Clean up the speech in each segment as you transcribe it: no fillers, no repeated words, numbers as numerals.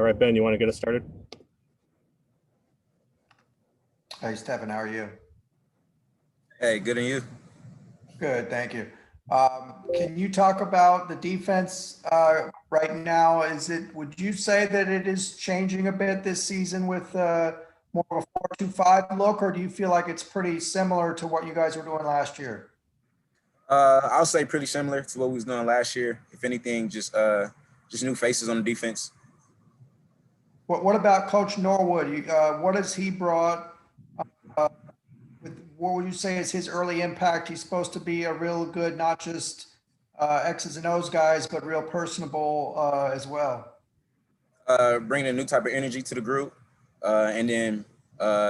right, Ben, you want to get us started? Hey, Stephan, how are you? Hey, good, and you? Good, thank you. Can you talk about the defense right now? Would you say that it is changing a bit this season with more of a 4-2-5 look, or do you feel like it's pretty similar to what you guys were doing last year? I'll say pretty similar to what we was doing last year. If anything, just new faces on the defense. What about Coach Norwood? What has he brought? What would you say is his early impact? He's supposed to be a real good, not just X's and O's guys, but real personable as well. Bringing a new type of energy to the group, and then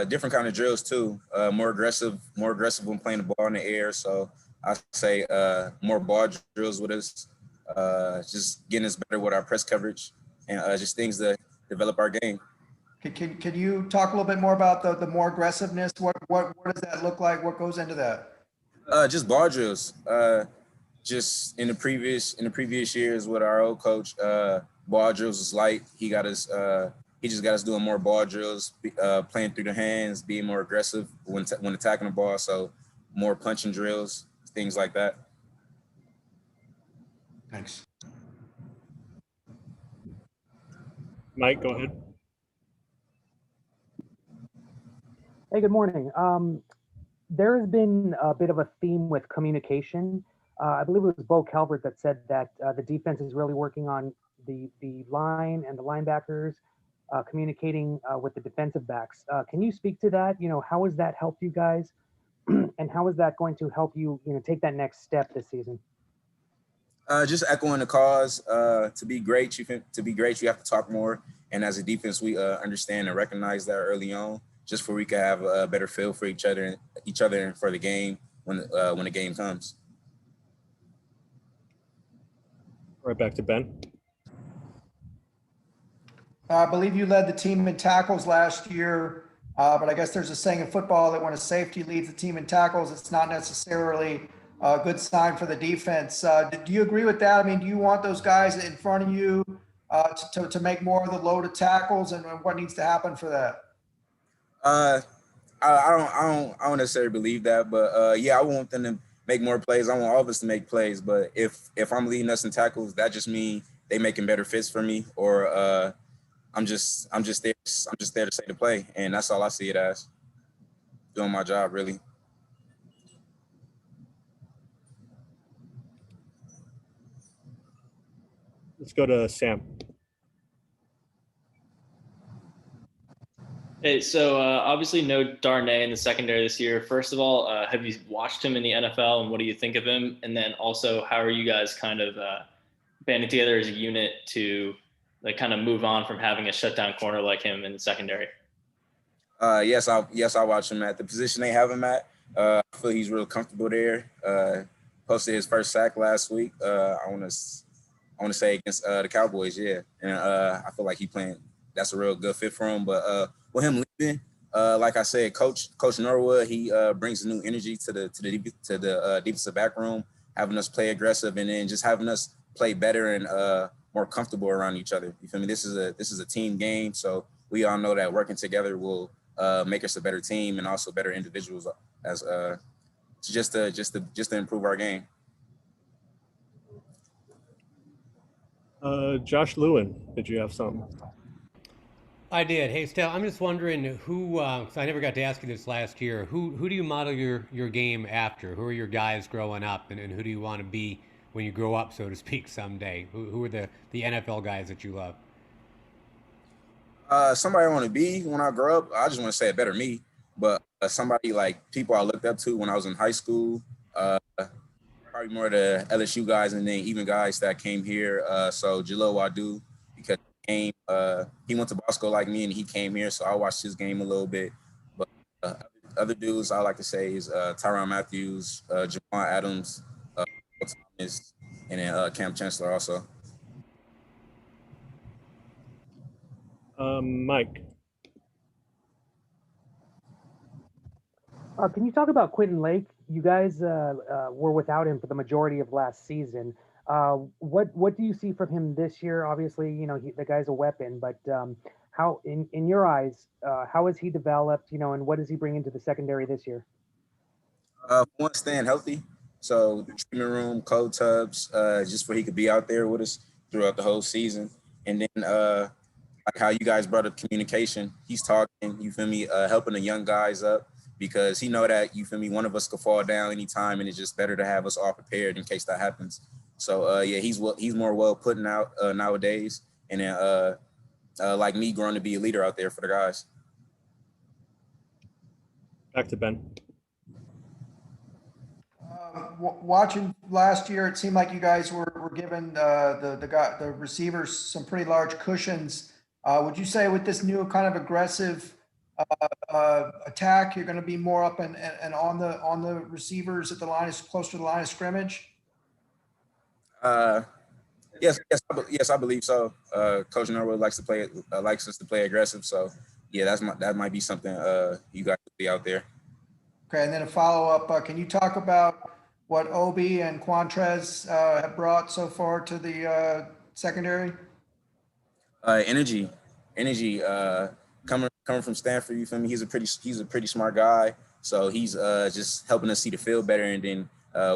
different kind of drills too. More aggressive when playing the ball in the air. So I say more ball drills with us, just getting us better with our press coverage, and just things that develop our game. Can you talk a little bit more about the more aggressiveness? What does that look like? What goes into that? Just ball drills. Just in the previous years with our old coach, ball drills was light. He just got us doing more ball drills, playing through the hands, being more aggressive when attacking the ball. So more punching drills, things like that. Thanks. Mike, go ahead. Hey, good morning. There has been a bit of a theme with communication. I believe it was Bo Calvert that said that the defense is really working on the line and the linebackers communicating with the defensive backs. Can you speak to that? How has that helped you guys? And how is that going to help you, take that next step this season? Just echoing the cause. To be great, you have to talk more. And as a defense, we understand and recognize that early on, just for we can have a better feel for each other and for the game when the game comes. Right back to Ben. I believe you led the team in tackles last year, but I guess there's a saying in football that when a safety leads the team in tackles, it's not necessarily a good sign for the defense. Do you agree with that? I mean, do you want those guys in front of you to make more of the load of tackles, and what needs to happen for that? I don't necessarily believe that, but yeah, I want them to make more plays. I want all of us to make plays, but if I'm leading us in tackles, that just means they making better fits for me, or I'm just there to say the play, and that's all I see it as. Doing my job, really. Let's go to Sam. Hey, so obviously no Darnay in the secondary this year. First of all, have you watched him in the NFL, and what do you think of him? And then also, how are you guys kind of banding together as a unit to kind of move on from having a shutdown corner like him in the secondary? Yes, I watch him at the position they have him at. I feel he's real comfortable there. Posted his first sack last week. I want to say against the Cowboys, yeah. And I feel like that's a real good fit for him. But with him leaving, like I said, Coach Norwood, he brings a new energy to the defensive back room, having us play aggressive, and then just having us play better and more comfortable around each other. You feel me? This is a team game, so we all know that working together will make us a better team and also better individuals as just to improve our game. Josh Lewin, did you have something? I did. Hey, Steph, I'm just wondering who, because I never got to ask you this last year, who do you model your game after? Who are your guys growing up, and who do you want to be when you grow up, so to speak, someday? Who are the NFL guys that you love? Somebody I want to be when I grow up, I just want to say a better me, but somebody like people I looked up to when I was in high school, probably more the LSU guys, and then even guys that came here. So Jalil Wadu, because he went to Bosco like me, and he came here, so I watched his game a little bit. But other dudes I like to say is Tyrann Matthews, Jamal Adams, Thomas, and then Cam Chancellor also. Mike. Can you talk about Quentin Lake? You guys were without him for the majority of last season. What do you see from him this year? Obviously, you know, the guy's a weapon, but how, in your eyes, how has he developed? You know, and what does he bring into the secondary this year? One, staying healthy. So the treatment room, cold tubs, just where he could be out there with us throughout the whole season. And then like how you guys brought up communication, he's talking, you feel me, helping the young guys up because he know that, you feel me, one of us could fall down anytime and it's just better to have us all prepared in case that happens. So yeah, he's more well putting out nowadays. And then like me growing to be a leader out there for the guys. Back to Ben. Watching last year, it seemed like you guys were giving the receivers some pretty large cushions. Would you say with this new kind of aggressive attack, you're going to be more up and on the receivers at the line, close to the line of scrimmage? Yes, I believe so. Coach Norwood likes us to play aggressive. So yeah, that might be something you guys will be out there. Okay, and then a follow-up, can you talk about what Obi and Quantrez have brought so far to the secondary? Energy. Coming from Stanford, you feel me? He's a pretty smart guy. So he's just helping us see the field better. And then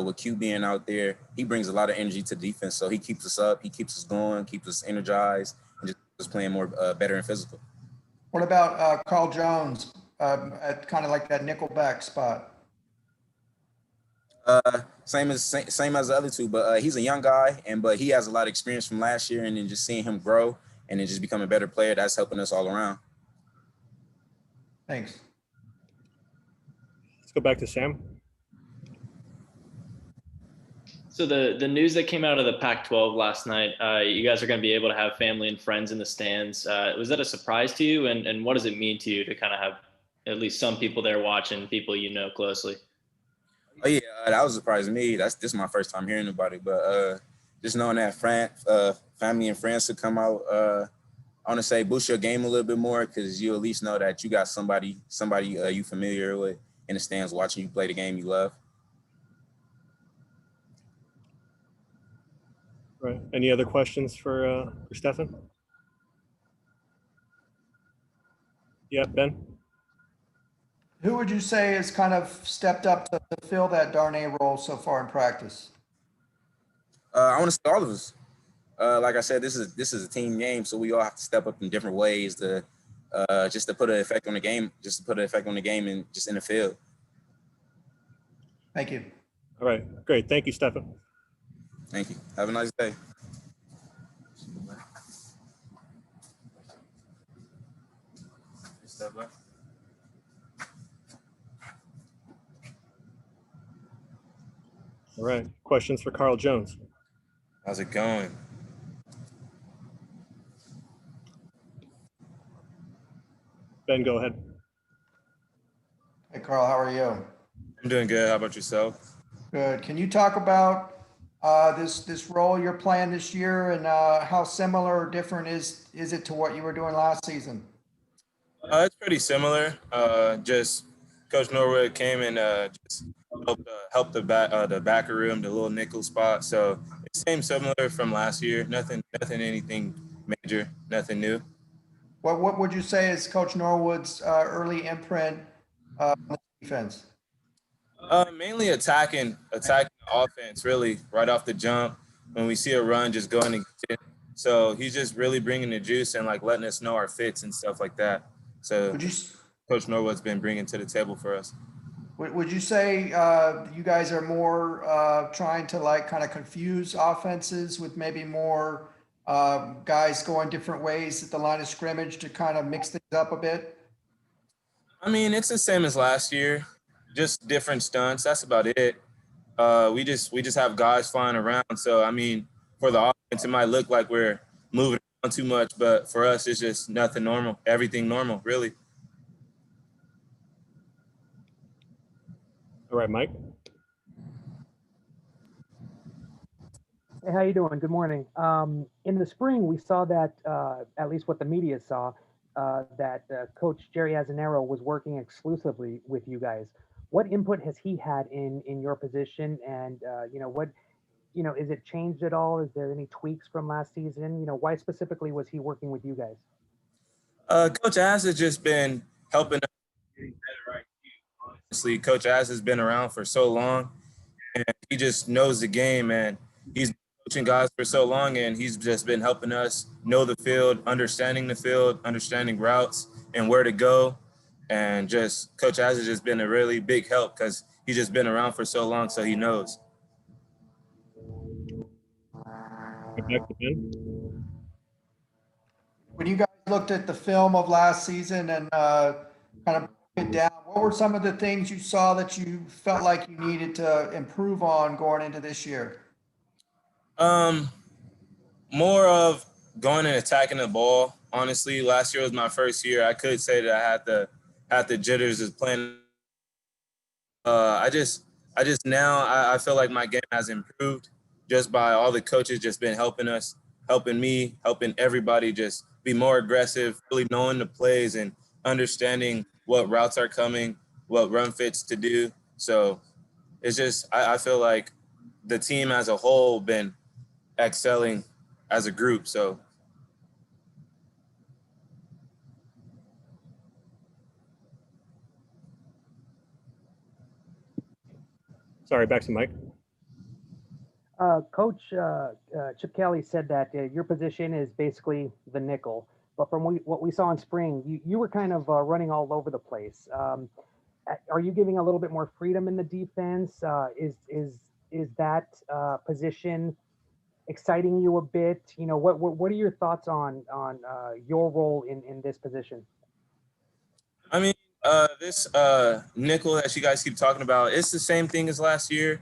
with Q being out there, he brings a lot of energy to defense. So he keeps us up, he keeps us going, keeps us energized, and just playing more better and physical. What about Carl Jones at kind of like that nickelback spot? Same as the other two, but he's a young guy, but he has a lot of experience from last year, and then just seeing him grow and then just become a better player, that's helping us all around. Thanks. Let's go back to Sam. So the news that came out of the Pac-12 last night, you guys are going to be able to have family and friends in the stands. Was that a surprise to you? And what does it mean to you to kind of have at least some people there watching, people you know closely? Oh yeah, that was a surprise to me. This is my first time hearing about it, but just knowing that family and friends to come out, I want to say boost your game a little bit more because you at least know that you got somebody you familiar with in the stands watching you play the game you love. Right. Any other questions for Stephan? Yeah, Ben. Who would you say has kind of stepped up to fill that Darnay role so far in practice? I want to say all of us. Like I said, this is a team game, so we all have to step up in different ways to just to put an effect on the game, and just in the field. Thank you. All right, great. Thank you, Stephan. Thank you. Have a nice day. All right, questions for Carl Jones. How's it going? Ben, go ahead. Hey, Carl, how are you? I'm doing good. How about yourself? Good. Can you talk about this role you're playing this year and how similar or different is it to what you were doing last season? It's pretty similar. Just Coach Norwood came and just helped the backer room, the little nickel spot. So it seems similar from last year. Nothing, anything major, nothing new. What would you say is Coach Norwood's early imprint on the defense? Mainly attacking the offense, really, right off the jump. When we see a run, just going and get it. So he's just really bringing the juice and like letting us know our fits and stuff like that. So Coach Norwood's been bringing to the table for us. Would you say you guys are more trying to like kind of confuse offenses with maybe more guys going different ways at the line of scrimmage to kind of mix things up a bit? I mean, it's the same as last year, just different stunts. That's about it. We just have guys flying around. So I mean, for the offense, it might look like we're moving around too much, but for us, it's just nothing normal. Everything normal, really. All right, Mike. Hey, how you doing? Good morning. In the spring, we saw that, at least what the media saw, that Coach Jerry Azzinaro was working exclusively with you guys. What input has he had in your position, and you know, what is it changed at all? Is there any tweaks from last season? Why specifically was he working with you guys? Coach Az has just been helping us getting better right. Honestly, Coach Az has been around for so long, and he just knows the game, and he's been coaching guys for so long, and he's just been helping us know the field, understanding routes and where to go. And just Coach Az has just been a really big help because he's just been around for so long, so he knows. Back to Ben. When you guys looked at the film of last season and kind of broke it down, what were some of the things you saw that you felt like you needed to improve on going into this year? More of going and attacking the ball. Honestly, last year was my first year. I could say that I had the jitters as playing. I just now I feel like my game has improved just by all the coaches just been helping us, helping me, helping everybody just be more aggressive, really knowing the plays and understanding what routes are coming, what run fits to do. So it's just I feel like the team as a whole been excelling as a group. So Sorry, back to Mike. Coach Chip Kelly said that your position is basically the nickel, but from what we saw in spring, you were kind of running all over the place. Are you giving a little bit more freedom in the defense? Is that position exciting you a bit? What are your thoughts on your role in this position? I mean, this nickel that you guys keep talking about, it's the same thing as last year.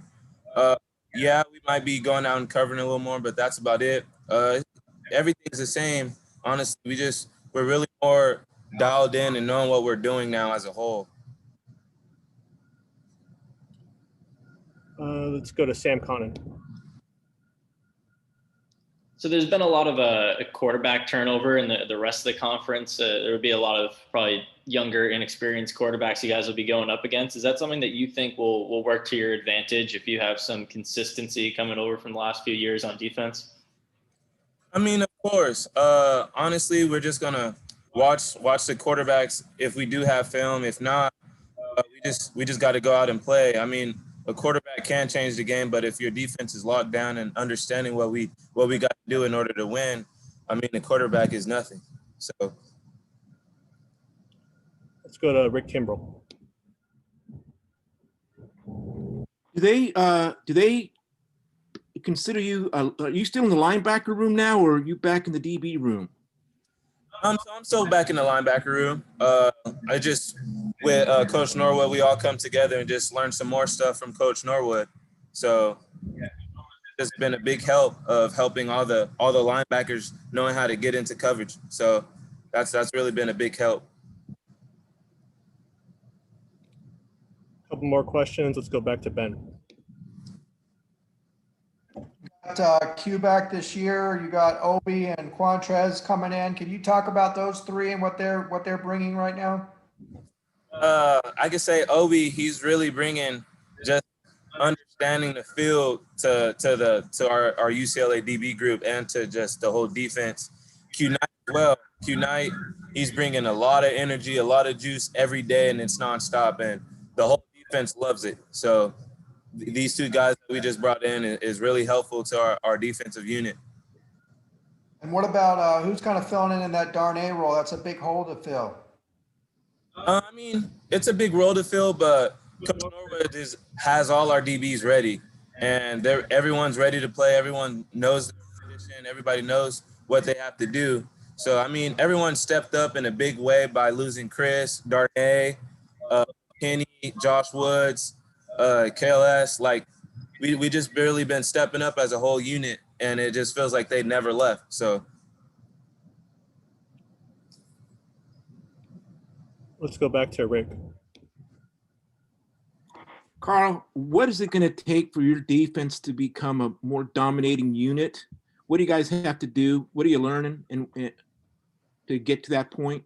Yeah, we might be going out and covering a little more, but that's about it. Everything's the same. Honestly, we're really more dialed in and knowing what we're doing now as a whole. Let's go to Sam Connon. So there's been a lot of a quarterback turnover in the rest of the conference. There would be a lot of probably younger, inexperienced quarterbacks you guys will be going up against. Is that something that you think will work to your advantage if you have some consistency coming over from the last few years on defense? I mean, of course. Honestly, we're just gonna watch the quarterbacks if we do have film. If not, we just got to go out and play. I mean, a quarterback can change the game, but if your defense is locked down and understanding what we got to do in order to win, I mean, the quarterback is nothing. So let's go to Rick Kimbrell. Do they consider you? Are you still in the linebacker room now, or are you back in the DB room? I'm still back in the linebacker room. I just with Coach Norwood, we all come together and just learn some more stuff from Coach Norwood. So it's been a big help of helping all the linebackers knowing how to get into coverage. So that's really been a big help. Couple more questions. Let's go back to Ben. Q back this year. You got Obi and Quantrez coming in. Can you talk about those three and what they're bringing right now? I could say Obi, he's really bringing just understanding the field to our UCLA DB group and to just the whole defense. Q Knight as well. Q Knight, he's bringing a lot of energy, a lot of juice every day, and it's nonstop, and the whole defense loves it. So these two guys that we just brought in is really helpful to our defensive unit. And what about who's kind of filling in that Darnay role? That's a big hole to fill. I mean, it's a big role to fill, but Coach Norwood has all our DBs ready, and everyone's ready to play. Everyone knows the position. Everybody knows what they have to do. So, I mean, everyone stepped up in a big way by losing Chris, Darnay, Kenny, Josh Woods, KLS. Like, we just barely been stepping up as a whole unit, and it just feels like they never left. So let's go back to Rick. Carl, what is it going to take for your defense to become a more dominating unit? What do you guys have to do? What are you learning and to get to that point?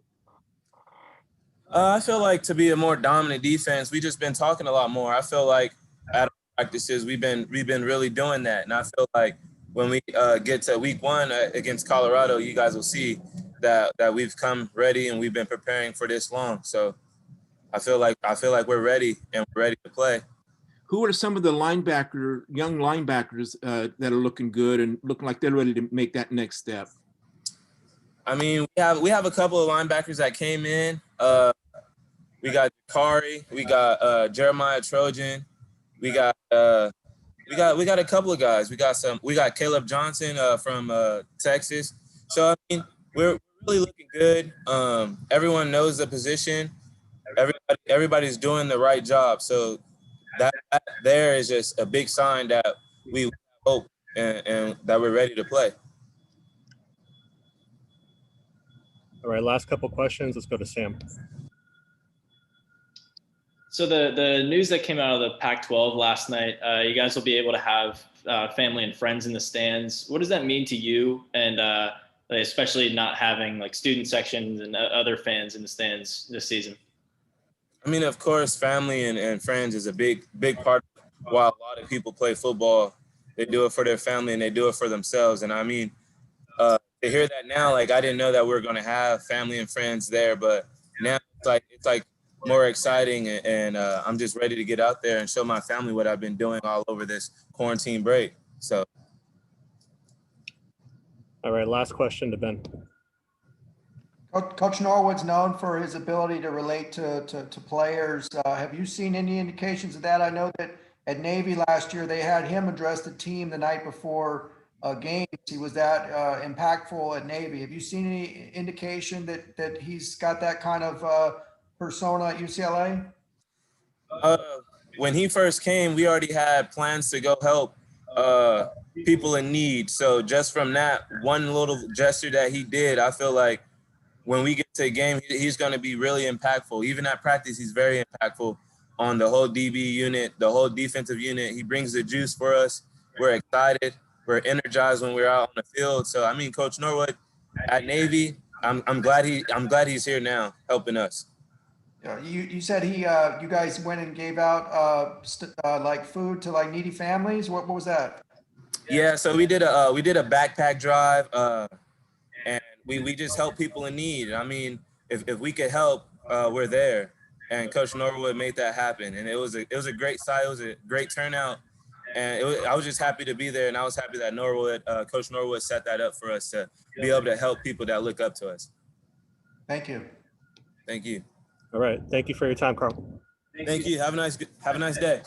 I feel like to be a more dominant defense, we just been talking a lot more. I feel like at practices, we've been really doing that, and I feel like when we get to week 1 against Colorado, you guys will see that we've come ready and we've been preparing for this long. So I feel like we're ready and we're ready to play. Who are some of the young linebackers that are looking good and looking like they're ready to make that next step? I mean, we have a couple of linebackers that came in. We got Kari, we got Jeremiah Trojan, we got a couple of guys. We got Caleb Johnson from Texas. So I mean, we're really looking good. Everyone knows the position. Everybody's doing the right job. So that there is just a big sign that we hope and that we're ready to play. All right, last couple questions. Let's go to Sam. So the news that came out of the Pac-12 last night, you guys will be able to have family and friends in the stands. What does that mean to you, and especially not having like student sections and other fans in the stands this season? I mean, of course, family and friends is a big part of why a lot of people play football. They do it for their family and they do it for themselves. And I mean, to hear that now, like I didn't know that we are going to have family and friends there, but now it's like more exciting, and I'm just ready to get out there and show my family what I've been doing all over this quarantine break. So. All right, last question to Ben. Coach Norwood's known for his ability to relate to players. Have you seen any indications of that? I know that at Navy last year, they had him address the team the night before games. He was that impactful at Navy. Have you seen any indication that he's got that kind of persona at UCLA? When he first came, we already had plans to go help people in need. So just from that one little gesture that he did, I feel like when we get to a game, he's going to be really impactful. Even at practice, he's very impactful on the whole DB unit, the whole defensive unit. He brings the juice for us. We're excited. We're energized when we're out on the field. So, I mean, Coach Norwood at Navy, I'm glad he's here now helping us. You said you guys went and gave out like food to like needy families. What was that? Yeah, so we did a backpack drive, and we just help people in need. I mean, if we could help, we're there. And Coach Norwood made that happen, and it was a great sight. It was a great turnout, and I was just happy to be there, and I was happy that Coach Norwood set that up for us to be able to help people that look up to us. Thank you. Thank you. All right, thank you for your time, Carl. Thank you. Have a nice day.